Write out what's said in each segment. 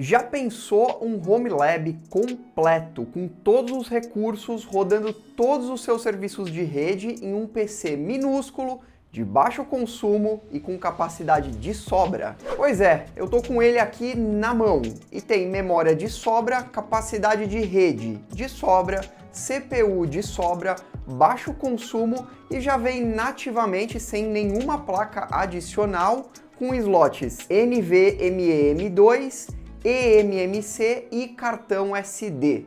Já pensou um home lab completo, com todos os recursos, rodando todos os seus serviços de rede em um PC minúsculo, de baixo consumo e com capacidade de sobra? Pois é, eu tô com ele aqui na mão e tem memória de sobra, capacidade de rede de sobra, CPU de sobra, baixo consumo e já vem nativamente sem nenhuma placa adicional com slots NVMe M2, eMMC e cartão SD.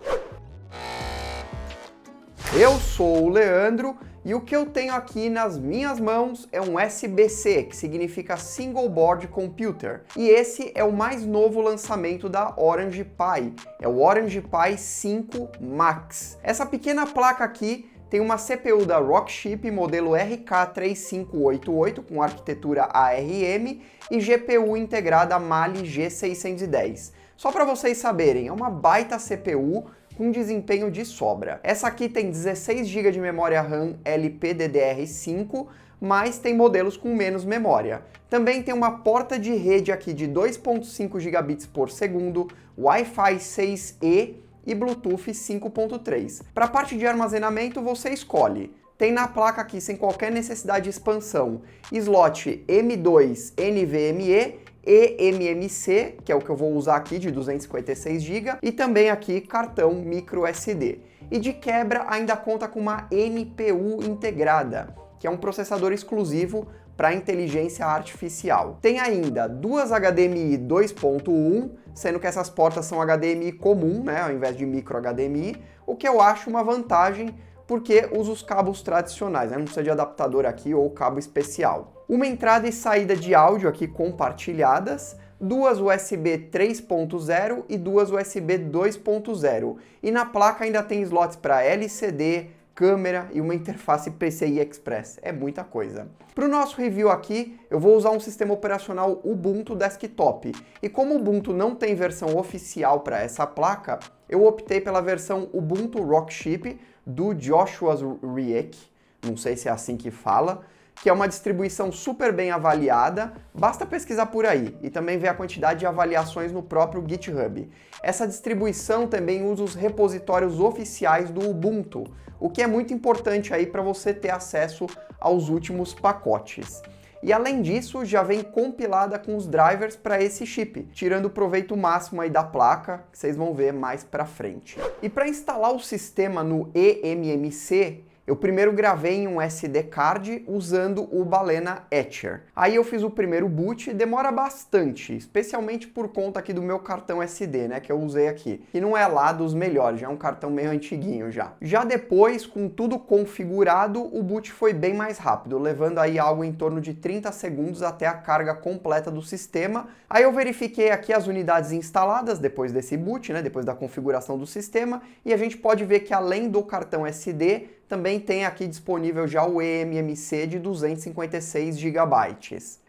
Eu sou o Leandro e o que eu tenho aqui nas minhas mãos é um SBC, que significa Single Board Computer. E esse é o mais novo lançamento da Orange Pi, é o Orange Pi 5 Max. Essa pequena placa aqui tem uma CPU da Rockchip modelo RK3588 com arquitetura ARM e GPU integrada Mali G610. Só para vocês saberem, é uma baita CPU com desempenho de sobra. Essa aqui tem 16 GB de memória RAM LPDDR5, mas tem modelos com menos memória. Também tem uma porta de rede aqui de 2.5 gigabits por segundo, Wi-Fi 6E e Bluetooth 5.3. Para a parte de armazenamento, você escolhe. Tem na placa aqui, sem qualquer necessidade de expansão, slot M2 NVMe e eMMC, que é o que eu vou usar aqui de 256 GB, e também aqui cartão micro SD. E de quebra ainda conta com uma NPU integrada, que é um processador exclusivo para inteligência artificial. Tem ainda duas HDMI 2.1, sendo que essas portas são HDMI comum, né, ao invés de micro HDMI, o que eu acho uma vantagem porque usa os cabos tradicionais, né? Não precisa de adaptador aqui ou cabo especial. Uma entrada e saída de áudio aqui compartilhadas, duas USB 3.0 e duas USB 2.0. E na placa ainda tem slots para LCD, câmera e uma interface PCI Express. É muita coisa. Para o nosso review aqui, eu vou usar um sistema operacional Ubuntu Desktop. E como o Ubuntu não tem versão oficial para essa placa, eu optei pela versão Ubuntu Rockchip do Joshua Riek, não sei se é assim que fala, que é uma distribuição super bem avaliada, basta pesquisar por aí e também ver a quantidade de avaliações no próprio GitHub. Essa distribuição também usa os repositórios oficiais do Ubuntu, o que é muito importante aí para você ter acesso aos últimos pacotes. E além disso, já vem compilada com os drivers para esse chip, tirando o proveito máximo aí da placa, que vocês vão ver mais para frente. E para instalar o sistema no eMMC, eu primeiro gravei em um SD card usando o Balena Etcher. Aí eu fiz o primeiro boot, demora bastante, especialmente por conta aqui do meu cartão SD, né, que eu usei aqui. Que não é lá dos melhores, já é um cartão meio antiguinho já. Já depois, com tudo configurado, o boot foi bem mais rápido, levando aí algo em torno de 30 segundos até a carga completa do sistema. Aí eu verifiquei aqui as unidades instaladas depois desse boot, né, depois da configuração do sistema, e a gente pode ver que além do cartão SD, também tem aqui disponível já o eMMC de 256 GB.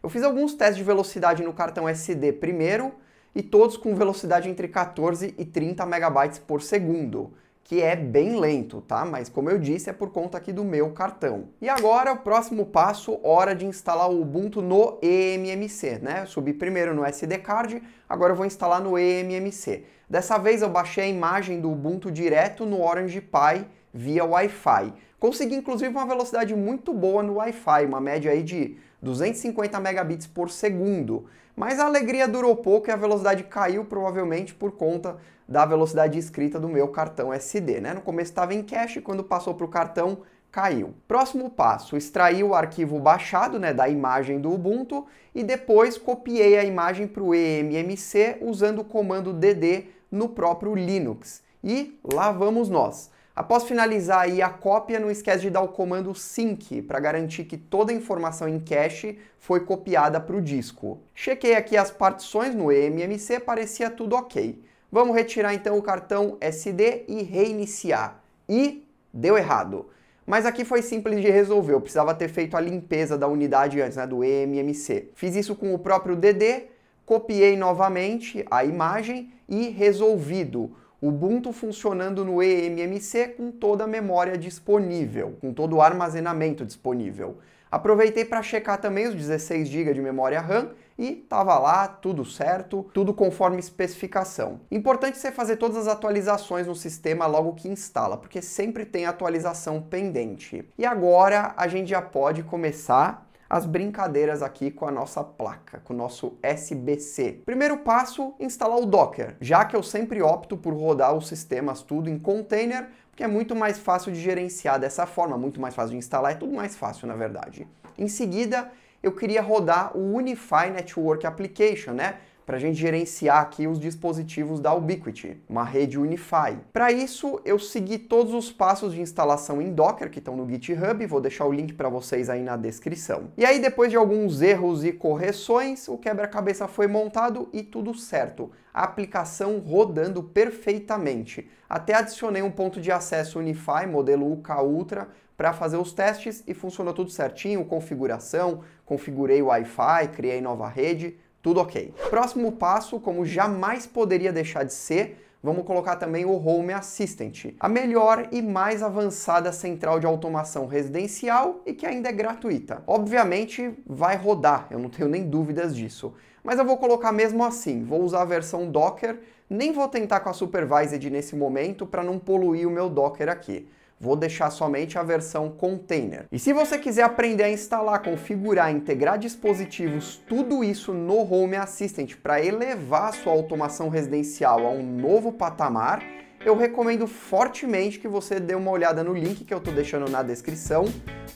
Eu fiz alguns testes de velocidade no cartão SD primeiro, e todos com velocidade entre 14 e 30 MB por segundo, que é bem lento, tá? Mas como eu disse, é por conta aqui do meu cartão. E agora, o próximo passo, hora de instalar o Ubuntu no eMMC, né? Eu subi primeiro no SD card, agora eu vou instalar no eMMC. Dessa vez eu baixei a imagem do Ubuntu direto no Orange Pi, via Wi-Fi. Consegui inclusive uma velocidade muito boa no Wi-Fi, uma média aí de 250 megabits por segundo. Mas a alegria durou pouco e a velocidade caiu provavelmente por conta da velocidade escrita do meu cartão SD, né? No começo estava em cache, quando passou para o cartão caiu. Próximo passo, extrair o arquivo baixado, né, da imagem do Ubuntu e depois copiei a imagem para o eMMC usando o comando dd no próprio Linux. E lá vamos nós. Após finalizar aí a cópia, não esquece de dar o comando sync para garantir que toda a informação em cache foi copiada para o disco. Chequei aqui as partições no eMMC, parecia tudo ok. Vamos retirar então o cartão SD e reiniciar. E deu errado. Mas aqui foi simples de resolver, eu precisava ter feito a limpeza da unidade antes, né, do eMMC. Fiz isso com o próprio DD, copiei novamente a imagem e resolvido. Ubuntu funcionando no eMMC com toda a memória disponível, com todo o armazenamento disponível. Aproveitei para checar também os 16 GB de memória RAM e tava lá, tudo certo, tudo conforme especificação. Importante você fazer todas as atualizações no sistema logo que instala, porque sempre tem atualização pendente. E agora a gente já pode começar as brincadeiras aqui com a nossa placa, com o nosso SBC. Primeiro passo, instalar o Docker, já que eu sempre opto por rodar os sistemas tudo em container, porque é muito mais fácil de gerenciar dessa forma, muito mais fácil de instalar, é tudo mais fácil na verdade. Em seguida, eu queria rodar o Unify Network Application, né? Para a gente gerenciar aqui os dispositivos da Ubiquiti, uma rede Unify. Para isso, eu segui todos os passos de instalação em Docker que estão no GitHub, vou deixar o link para vocês aí na descrição. E aí, depois de alguns erros e correções, o quebra-cabeça foi montado e tudo certo. A aplicação rodando perfeitamente. Até adicionei um ponto de acesso Unify, modelo UK Ultra, para fazer os testes e funcionou tudo certinho, configuração, configurei o Wi-Fi, criei nova rede, tudo ok. Próximo passo, como jamais poderia deixar de ser, vamos colocar também o Home Assistant, a melhor e mais avançada central de automação residencial e que ainda é gratuita. Obviamente vai rodar, eu não tenho nem dúvidas disso, mas eu vou colocar mesmo assim, vou usar a versão Docker, nem vou tentar com a Supervised nesse momento para não poluir o meu Docker aqui. Vou deixar somente a versão container. E se você quiser aprender a instalar, configurar, integrar dispositivos, tudo isso no Home Assistant para elevar a sua automação residencial a um novo patamar, eu recomendo fortemente que você dê uma olhada no link que eu estou deixando na descrição,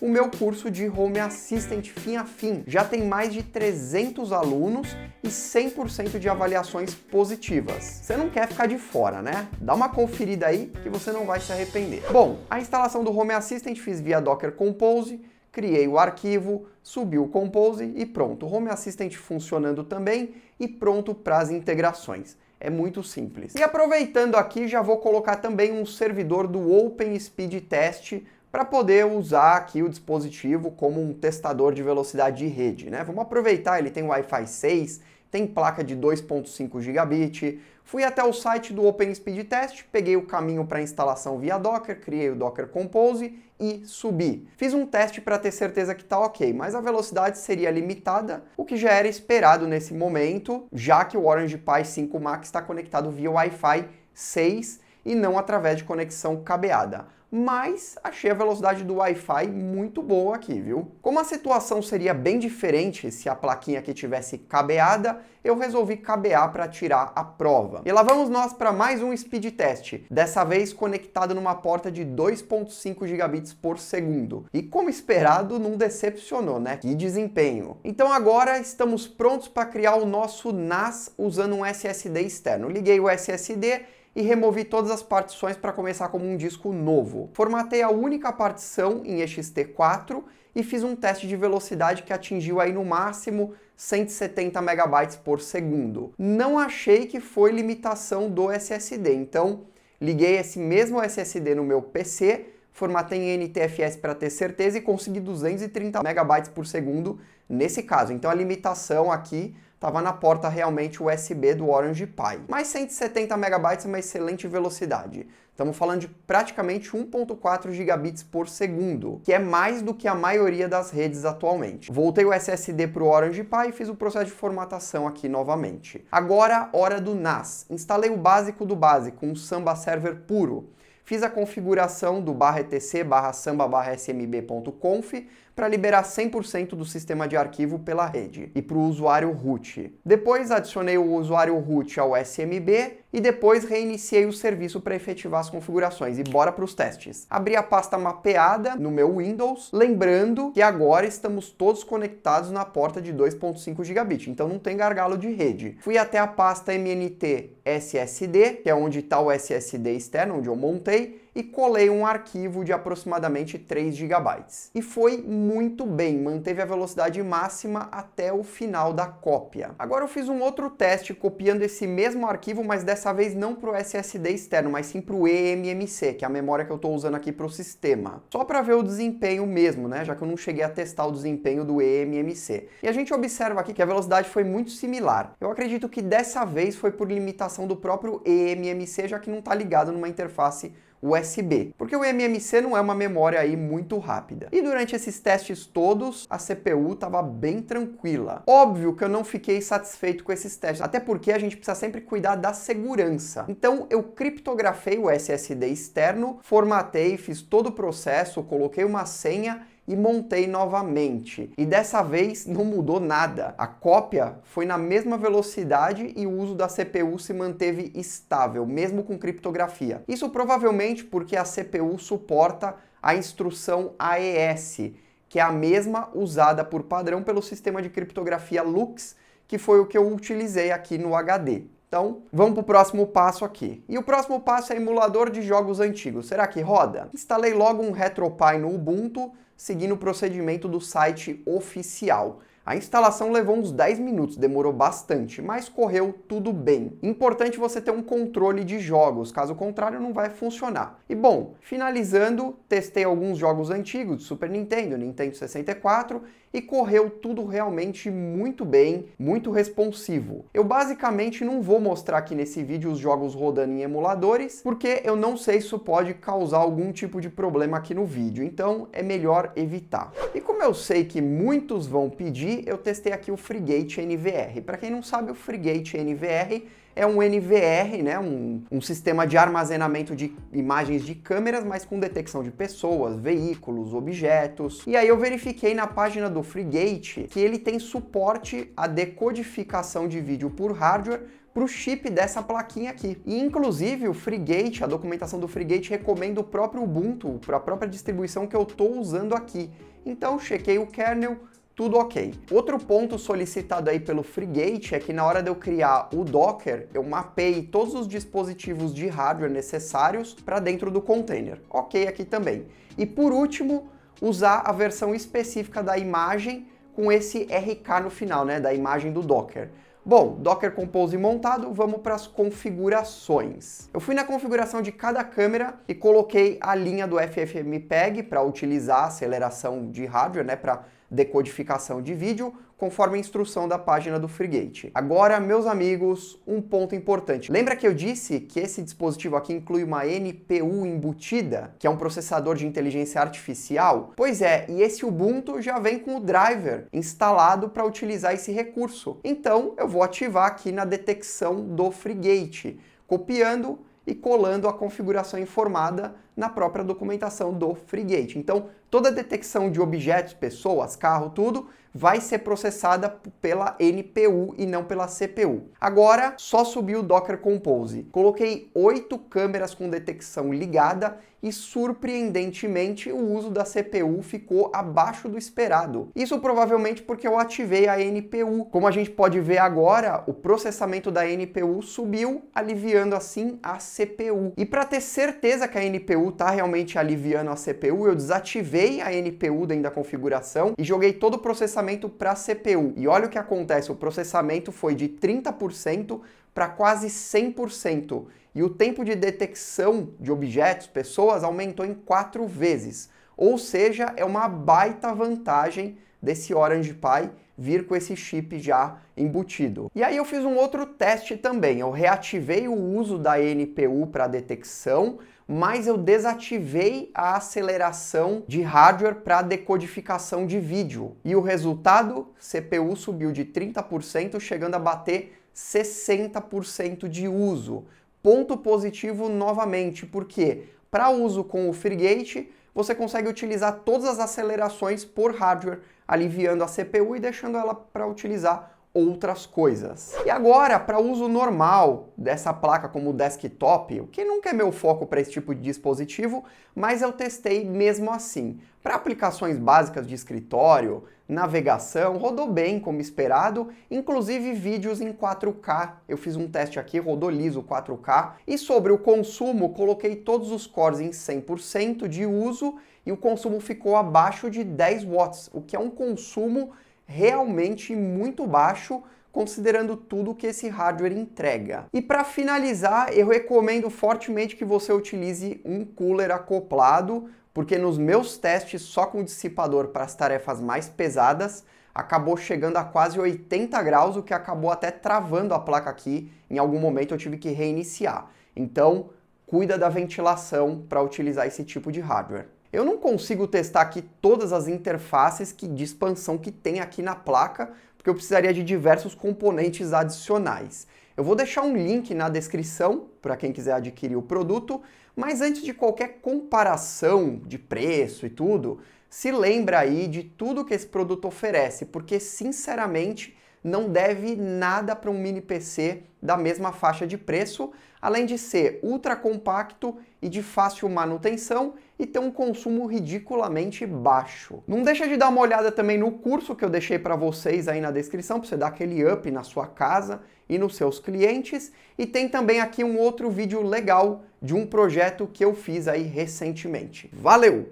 o meu curso de Home Assistant fim a fim. Já tem mais de 300 alunos e 100% de avaliações positivas. Você não quer ficar de fora, né? Dá uma conferida aí que você não vai se arrepender. Bom, a instalação do Home Assistant fiz via Docker Compose, criei o arquivo, subi o Compose e pronto. O Home Assistant funcionando também e pronto para as integrações. É muito simples. E aproveitando aqui, já vou colocar também um servidor do Open Speed Test para poder usar aqui o dispositivo como um testador de velocidade de rede, né? Vamos aproveitar, ele tem Wi-Fi 6, tem placa de 2.5 gigabit. Fui até o site do Open Speed Test, peguei o caminho para instalação via Docker, criei o Docker Compose e subi. Fiz um teste para ter certeza que está ok, mas a velocidade seria limitada, o que já era esperado nesse momento, já que o Orange Pi 5 Max está conectado via Wi-Fi 6 e não através de conexão cabeada. Mas achei a velocidade do Wi-Fi muito boa aqui, viu? Como a situação seria bem diferente se a plaquinha aqui tivesse cabeada, eu resolvi cabear para tirar a prova. E lá vamos nós para mais um speed test, dessa vez conectado numa porta de 2.5 gigabits por segundo. E como esperado, não decepcionou, né? Que desempenho! Então agora estamos prontos para criar o nosso NAS usando um SSD externo. Liguei o SSD e removi todas as partições para começar como um disco novo. Formatei a única partição em ext4 e fiz um teste de velocidade que atingiu aí no máximo 170 megabytes por segundo. Não achei que foi limitação do SSD, então liguei esse mesmo SSD no meu PC, formatei em NTFS para ter certeza e consegui 230 megabytes por segundo nesse caso. Então a limitação aqui estava na porta realmente USB do Orange Pi. Mas 170 megabytes é uma excelente velocidade. Estamos falando de praticamente 1.4 gigabits por segundo, que é mais do que a maioria das redes atualmente. Voltei o SSD para o Orange Pi e fiz o processo de formatação aqui novamente. Agora, hora do NAS. Instalei o básico do básico, um Samba Server puro. Fiz a configuração do /etc/samba/smb.conf para liberar 100% do sistema de arquivo pela rede e para o usuário root. Depois adicionei o usuário root ao SMB e depois reiniciei o serviço para efetivar as configurações. E bora para os testes. Abri a pasta mapeada no meu Windows, lembrando que agora estamos todos conectados na porta de 2.5 gigabit, então não tem gargalo de rede. Fui até a pasta MNT SSD, que é onde está o SSD externo, onde eu montei, e colei um arquivo de aproximadamente 3 GB. E foi muito bem, manteve a velocidade máxima até o final da cópia. Agora eu fiz um outro teste copiando esse mesmo arquivo, mas dessa vez não para o SSD externo, mas sim para o eMMC, que é a memória que eu estou usando aqui para o sistema. Só para ver o desempenho mesmo, né? Já que eu não cheguei a testar o desempenho do eMMC. E a gente observa aqui que a velocidade foi muito similar. Eu acredito que dessa vez foi por limitação do próprio eMMC, já que não está ligado numa interface USB, porque o eMMC não é uma memória aí muito rápida. E durante esses testes todos, a CPU estava bem tranquila. Óbvio que eu não fiquei satisfeito com esses testes, até porque a gente precisa sempre cuidar da segurança. Então eu criptografei o SSD externo, formatei, fiz todo o processo, coloquei uma senha e montei novamente. E dessa vez não mudou nada. A cópia foi na mesma velocidade e o uso da CPU se manteve estável, mesmo com criptografia. Isso provavelmente porque a CPU suporta a instrução AES, que é a mesma usada por padrão pelo sistema de criptografia LUKS, que foi o que eu utilizei aqui no HD. Então, vamos para o próximo passo aqui. E o próximo passo é emulador de jogos antigos. Será que roda? Instalei logo um RetroPie no Ubuntu, seguindo o procedimento do site oficial. A instalação levou uns 10 minutos, demorou bastante, mas correu tudo bem. Importante você ter um controle de jogos, caso contrário não vai funcionar. E bom, finalizando, testei alguns jogos antigos de Super Nintendo, Nintendo 64 e correu tudo realmente muito bem, muito responsivo. Eu basicamente não vou mostrar aqui nesse vídeo os jogos rodando em emuladores, porque eu não sei se isso pode causar algum tipo de problema aqui no vídeo, então é melhor evitar. E como eu sei que muitos vão pedir, eu testei aqui o Frigate NVR. Para quem não sabe, o Frigate NVR é um NVR, né, um sistema de armazenamento de imagens de câmeras, mas com detecção de pessoas, veículos, objetos. E aí eu verifiquei na página do Frigate que ele tem suporte à decodificação de vídeo por hardware para o chip dessa plaquinha aqui. E inclusive o Frigate, a documentação do Frigate recomenda o próprio Ubuntu, para a própria distribuição que eu estou usando aqui. Então chequei o kernel, tudo ok. Outro ponto solicitado aí pelo Frigate é que na hora de eu criar o Docker, eu mapei todos os dispositivos de hardware necessários para dentro do container. Ok aqui também. E por último, usar a versão específica da imagem com esse RK no final, né, da imagem do Docker. Bom, Docker Compose montado, vamos para as configurações. Eu fui na configuração de cada câmera e coloquei a linha do FFmpeg para utilizar a aceleração de hardware, né, para decodificação de vídeo, conforme a instrução da página do Frigate. Agora, meus amigos, um ponto importante. Lembra que eu disse que esse dispositivo aqui inclui uma NPU embutida, que é um processador de inteligência artificial? Pois é, e esse Ubuntu já vem com o driver instalado para utilizar esse recurso. Então, eu vou ativar aqui na detecção do Frigate, copiando e colando a configuração informada na própria documentação do Frigate. Então, toda a detecção de objetos, pessoas, carro, tudo, vai ser processada pela NPU e não pela CPU. Agora, só subi o Docker Compose. Coloquei 8 câmeras com detecção ligada e, surpreendentemente, o uso da CPU ficou abaixo do esperado. Isso provavelmente porque eu ativei a NPU. Como a gente pode ver agora, o processamento da NPU subiu, aliviando assim a CPU. E para ter certeza que a NPU está realmente aliviando a CPU, eu desativei a NPU dentro da configuração e joguei todo o processamento para a CPU. E olha o que acontece, o processamento foi de 30% para quase 100%. E o tempo de detecção de objetos, pessoas, aumentou em 4 vezes. Ou seja, é uma baita vantagem desse Orange Pi vir com esse chip já embutido. E aí eu fiz um outro teste também. Eu reativei o uso da NPU para detecção, mas eu desativei a aceleração de hardware para decodificação de vídeo. E o resultado, CPU subiu de 30%, chegando a bater 60% de uso. Ponto positivo novamente, porque para uso com o Frigate, você consegue utilizar todas as acelerações por hardware, aliviando a CPU e deixando ela para utilizar outras coisas. E agora, para uso normal dessa placa como desktop, o que nunca é meu foco para esse tipo de dispositivo, mas eu testei mesmo assim. Para aplicações básicas de escritório, navegação, rodou bem como esperado, inclusive vídeos em 4K. Eu fiz um teste aqui, rodou liso 4K. E sobre o consumo, coloquei todos os cores em 100% de uso e o consumo ficou abaixo de 10 watts, o que é um consumo realmente muito baixo, considerando tudo que esse hardware entrega. E para finalizar, eu recomendo fortemente que você utilize um cooler acoplado, porque nos meus testes só com dissipador para as tarefas mais pesadas, acabou chegando a quase 80 graus, o que acabou até travando a placa aqui. Em algum momento eu tive que reiniciar. Então, cuida da ventilação para utilizar esse tipo de hardware. Eu não consigo testar aqui todas as interfaces de expansão que tem aqui na placa, porque eu precisaria de diversos componentes adicionais. Eu vou deixar um link na descrição para quem quiser adquirir o produto, mas antes de qualquer comparação de preço e tudo, se lembra aí de tudo que esse produto oferece, porque sinceramente não deve nada para um mini PC da mesma faixa de preço, além de ser ultra compacto e de fácil manutenção e ter um consumo ridiculamente baixo. Não deixa de dar uma olhada também no curso que eu deixei para vocês aí na descrição, para você dar aquele up na sua casa e nos seus clientes, e tem também aqui um outro vídeo legal de um projeto que eu fiz aí recentemente. Valeu!